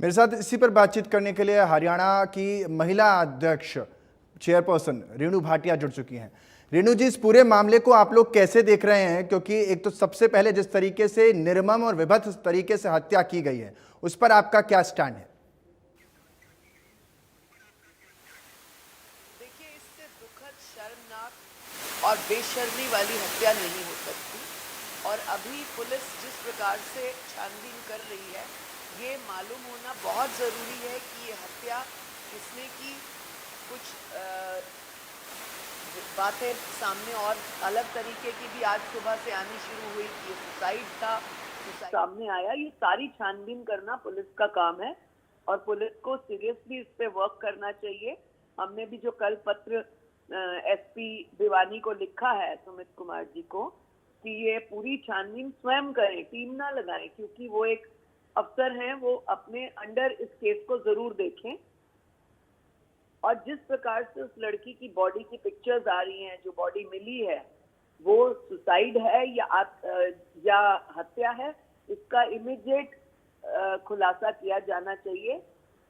मेरे साथ इसी पर बातचीत करने के लिए हरियाणा की महिला अध्यक्ष चेयरपर्सन रेणु भाटिया जुड़ चुकी हैं। रेणु जी, इस पूरे मामले को आप लोग कैसे देख रहे हैं? क्योंकि एक तो सबसे पहले जिस तरीके से निर्मम और विभत्स तरीके से हत्या की गई है, उस पर आपका क्या स्टैंड है? देखिए, इससे दुखद, शर्मनाक और बेशर्मी वाली हत्या नहीं हो सकती। और अभी पुलिस जिस प्रकार से छानबीन कर रही है, ये मालूम होना बहुत ज़रूरी है कि ये हत्या किसने की। कुछ बातें सामने और अलग तरीके की भी आज सुबह से आनी शुरू हुई कि ये सुसाइड था, सुसाइड सामने आया। ये सारी छानबीन करना पुलिस का काम है और पुलिस को सीरियसली इस पे वर्क करना चाहिए। हमने भी जो कल पत्र एसपी भिवानी को लिखा है, सुमित कुमार जी को, कि ये पूरी छानबीन स्वयं करें, टीम ना लगाएं, क्योंकि वो एक अफसर हैं, वो अपने अंडर इस केस को जरूर देखें। और जिस प्रकार से उस लड़की की बॉडी की पिक्चर्स आ रही हैं, जो बॉडी मिली है, वो सुसाइड है या हत्या है, इसका इमीडिएट खुलासा किया जाना चाहिए।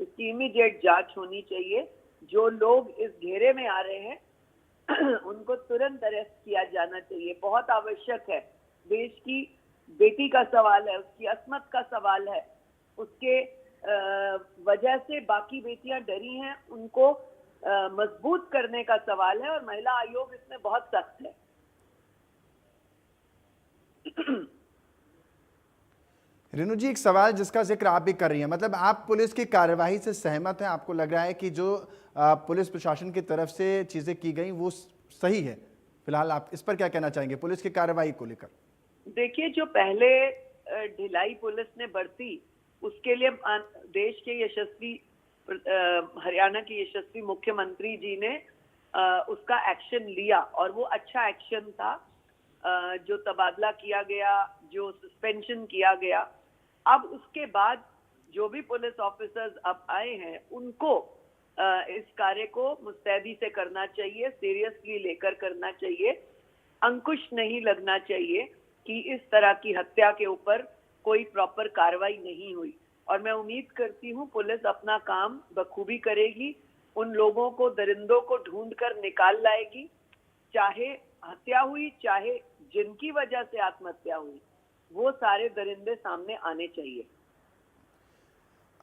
इसकी इमीडिएट जांच होनी चाहिए। जो लोग इस घेरे में आ रहे हैं उनको तुरंत अरेस्ट किया जाना चाहिए, बहुत आवश्यक है। देश की बेटी का सवाल है, उसकी अस्मत का सवाल है, उसके वजह से बाकी बेटियां डरी हैं, उनको मजबूत करने का सवाल है और महिला आयोग इसमें बहुत सख्त है। रेणु जी, एक सवाल जिसका जिक्र आप भी कर रही हैं, मतलब आप पुलिस की कार्यवाही से सहमत हैं? आपको लग रहा है कि जो पुलिस प्रशासन की तरफ से चीजें की गई वो सही है? फिलहाल आप इस पर क्या कहना चाहेंगे पुलिस की कार्यवाही को लेकर? देखिए, जो पहले ढिलाई पुलिस ने बरती, उसके लिए देश के यशस्वी हरियाणा के यशस्वी मुख्यमंत्री जी ने उसका एक्शन लिया और वो अच्छा एक्शन था। जो तबादला किया गया, जो सस्पेंशन किया गया, अब उसके बाद जो भी पुलिस ऑफिसर्स अब आए हैं, उनको इस कार्य को मुस्तैदी से करना चाहिए, सीरियसली लेकर करना चाहिए। अंकुश नहीं लगना चाहिए कि इस तरह की हत्या के ऊपर कोई प्रॉपर कार्रवाई नहीं हुई। और मैं उम्मीद करती हूँ पुलिस अपना काम बखूबी करेगी, उन लोगों को, दरिंदों को ढूंढ कर निकाल लाएगी। चाहे हत्या हुई, चाहे जिनकी वजह से आत्महत्या हुई, वो सारे दरिंदे सामने आने चाहिए।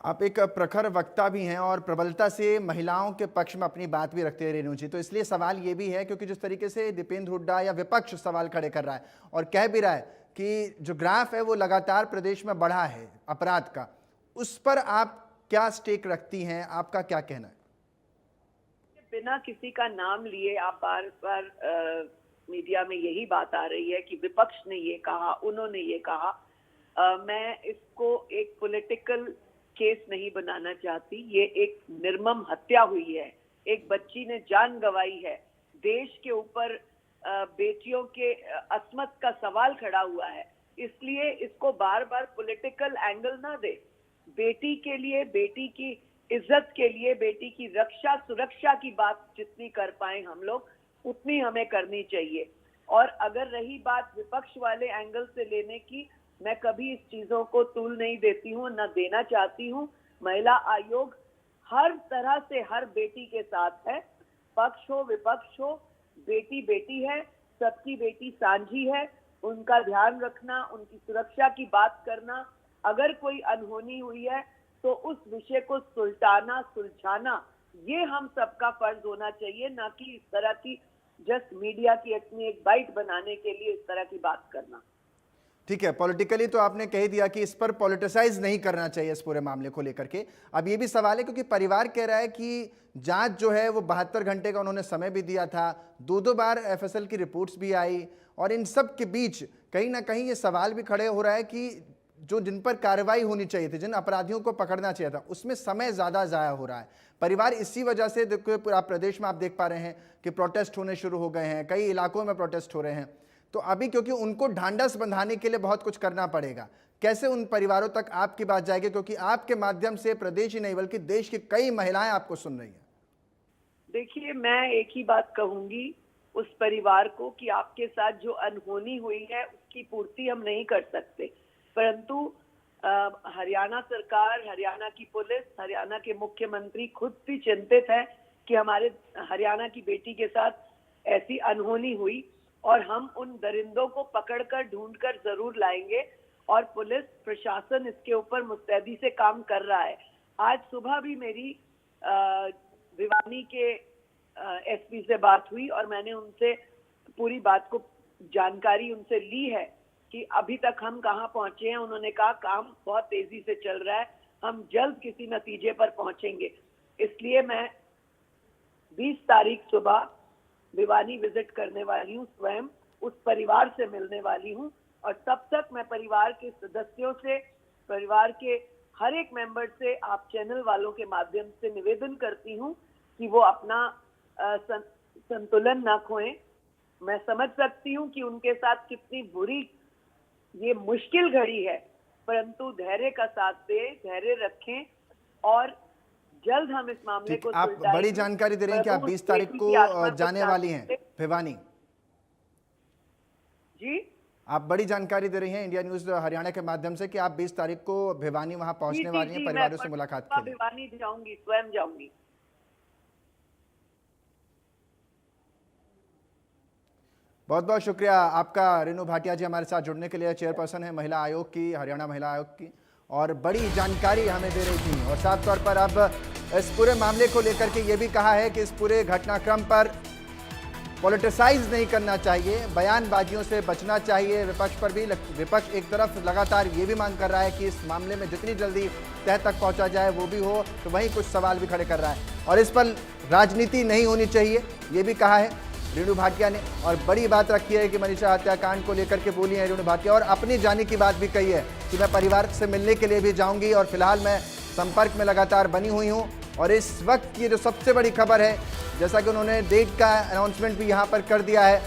आप एक प्रखर वक्ता भी हैं और प्रबलता से महिलाओं के पक्ष में अपनी बात भी रखते हैं रेणु जी, तो इसलिए सवाल ये भी है, क्योंकि जिस तरीके से दीपेंद्र हुड्डा या विपक्ष सवाल खड़े कर रहा है और कह भी रहा है कि जो ग्राफ है वो लगातार प्रदेश में बढ़ा है अपराध का, उस पर आप क्या स्टेक रखती हैं? आपका क्या कहना है? बिना किसी का नाम लिए आप बार बार मीडिया में यही बात आ रही है कि विपक्ष ने ये कहा, उन्होंने ये कहा। मैं इसको एक पॉलिटिकल केस नहीं बनाना चाहती। ये एक निर्मम हत्या हुई है, एक बच्ची ने जान गंवाई है, देश के ऊपर बेटियों के अस्मत का सवाल खड़ा हुआ है, इसलिए इसको बार बार पॉलिटिकल एंगल ना दे। बेटी के लिए, बेटी की इज्जत के लिए, बेटी की रक्षा सुरक्षा की बात जितनी कर पाए हम लोग, उतनी हमें करनी चाहिए। और अगर रही बात विपक्ष वाले एंगल से लेने की, मैं कभी इस चीजों को तूल नहीं देती हूँ, न देना चाहती हूँ। महिला आयोग हर तरह से हर बेटी के साथ है, पक्ष हो विपक्ष हो, बेटी बेटी है, सबकी बेटी सांझी है। उनका ध्यान रखना, उनकी सुरक्षा की बात करना, अगर कोई अनहोनी हुई है तो उस विषय को सुलझाना, ये हम सबका फर्ज होना चाहिए, ना कि इस तरह की जस्ट मीडिया की अपनी एक बाइट बनाने के लिए इस तरह की बात करना। ठीक है, पॉलिटिकली तो आपने कह दिया कि इस पर पॉलिटिसाइज नहीं करना चाहिए इस पूरे मामले को लेकर के। अब ये भी सवाल है, क्योंकि परिवार कह रहा है कि जांच जो है वो 72 घंटे का उन्होंने समय भी दिया था, दो बार एफएसएल की रिपोर्ट्स भी आई, और इन सब के बीच कहीं ना कहीं ये सवाल भी खड़े हो रहा है कि जो जिन पर कार्रवाई होनी चाहिए थी, जिन अपराधियों को पकड़ना चाहिए था, उसमें समय ज़्यादा ज़ाया हो रहा है। परिवार इसी वजह से देखो, पूरा प्रदेश में आप देख पा रहे हैं कि प्रोटेस्ट होने शुरू हो गए हैं, कई इलाकों में प्रोटेस्ट हो रहे हैं। तो अभी क्योंकि उनको ढांढस बंधाने के लिए बहुत कुछ करना पड़ेगा, कैसे उन परिवारों तक आपकी बात जाएगी? क्योंकि आपके माध्यम से प्रदेश ही नहीं बल्कि देश की कई महिलाएं आपको सुन रही हैं। देखिए, मैं एक ही बात कहूंगी उस परिवार को कि आपके साथ जो अनहोनी हुई है उसकी पूर्ति हम नहीं कर सकते, परंतु हरियाणा सरकार, हरियाणा की पुलिस, हरियाणा के मुख्यमंत्री खुद भी चिंतित है कि हमारे हरियाणा की बेटी के साथ ऐसी अनहोनी हुई, और हम उन दरिंदों को पकड़कर ढूंढकर जरूर लाएंगे, और पुलिस प्रशासन इसके ऊपर मुस्तैदी से काम कर रहा है। आज सुबह भी मेरी भिवानी के एसपी से बात हुई और मैंने उनसे पूरी बात को जानकारी उनसे ली है कि अभी तक हम कहां पहुंचे हैं। उन्होंने कहा काम बहुत तेजी से चल रहा है, हम जल्द किसी नतीजे पर पहुंचेंगे। इसलिए मैं 20 तारीख सुबह भिवानी विजिट करने वाली हूं, स्वयं उस परिवार से मिलने वाली हूं, और तब तक मैं परिवार के सदस्यों से, परिवार के हर एक मेंबर से, आप चैनल वालों के माध्यम से निवेदन करती हूं कि वो अपना संतुलन ना खोएं। मैं समझ सकती हूं कि उनके साथ कितनी बुरी ये मुश्किल घड़ी है, परंतु धैर्य का साथ दें, धैर्य रखें, और जल्द हम इस मामले को आप बड़ी जानकारी दे रही हैं कि आप 20 तारीख को जाने वाली हैं भिवानी। जी, आप बड़ी जानकारी दे रही हैं इंडिया न्यूज हरियाणा के माध्यम से कि आप 20 तारीख को भिवानी वहां पहुंचने वाली हैं परिवारों से मुलाकात के लिए। भिवानी जाऊंगी, स्वयं जाऊंगी। बहुत बहुत शुक्रिया आपका रेणु भाटिया जी, हमारे साथ जुड़ने के लिए। चेयरपर्सन है महिला आयोग की, हरियाणा महिला आयोग की, और बड़ी जानकारी हमें दे रही थी। और साफ तौर पर अब इस पूरे मामले को लेकर के ये भी कहा है कि इस पूरे घटनाक्रम पर पॉलिटिसाइज नहीं करना चाहिए, बयानबाजियों से बचना चाहिए। विपक्ष पर भी, विपक्ष एक तरफ लगातार ये भी मांग कर रहा है कि इस मामले में जितनी जल्दी तह तक पहुंचा जाए वो भी हो, तो वहीं कुछ सवाल भी खड़े कर रहा है। और इस पर राजनीति नहीं होनी चाहिए, ये भी कहा है रेणु भाटिया ने। और बड़ी बात रखी है कि मनीषा हत्याकांड को लेकर के बोली है रेणु भाटिया, और अपनी जाने की बात भी कही है कि मैं परिवार से मिलने के लिए भी जाऊंगी, और फिलहाल मैं संपर्क में लगातार बनी हुई हूं। और इस वक्त की जो सबसे बड़ी खबर है, जैसा कि उन्होंने डेट का अनाउंसमेंट भी यहां पर कर दिया है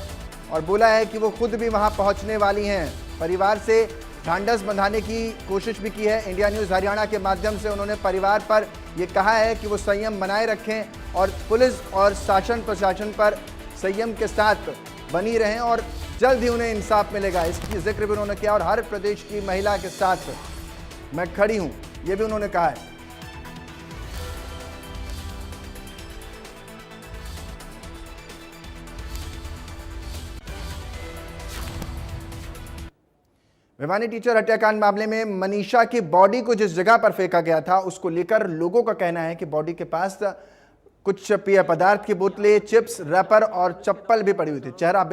और बोला है कि वो खुद भी वहां पहुंचने वाली हैं। परिवार से ढांढस बंधाने की कोशिश भी की है। इंडिया न्यूज़ हरियाणा के माध्यम से उन्होंने परिवार पर यह कहा है कि वो संयम बनाए रखें और पुलिस और शासन प्रशासन पर संयम के साथ बनी रहें, और जल्द ही उन्हें इंसाफ मिलेगा, इसकी जिक्र भी उन्होंने किया। और हर प्रदेश की महिला के साथ मैं खड़ी हूं, यह भी उन्होंने कहा है। भिवानी टीचर हत्याकांड मामले में मनीषा की बॉडी को जिस जगह पर फेंका गया था, उसको लेकर लोगों का कहना है कि बॉडी के पास कुछ पेय पदार्थ की बोतलें, चिप्स, रैपर और चप्पल भी पड़ी हुई थी। चेहरा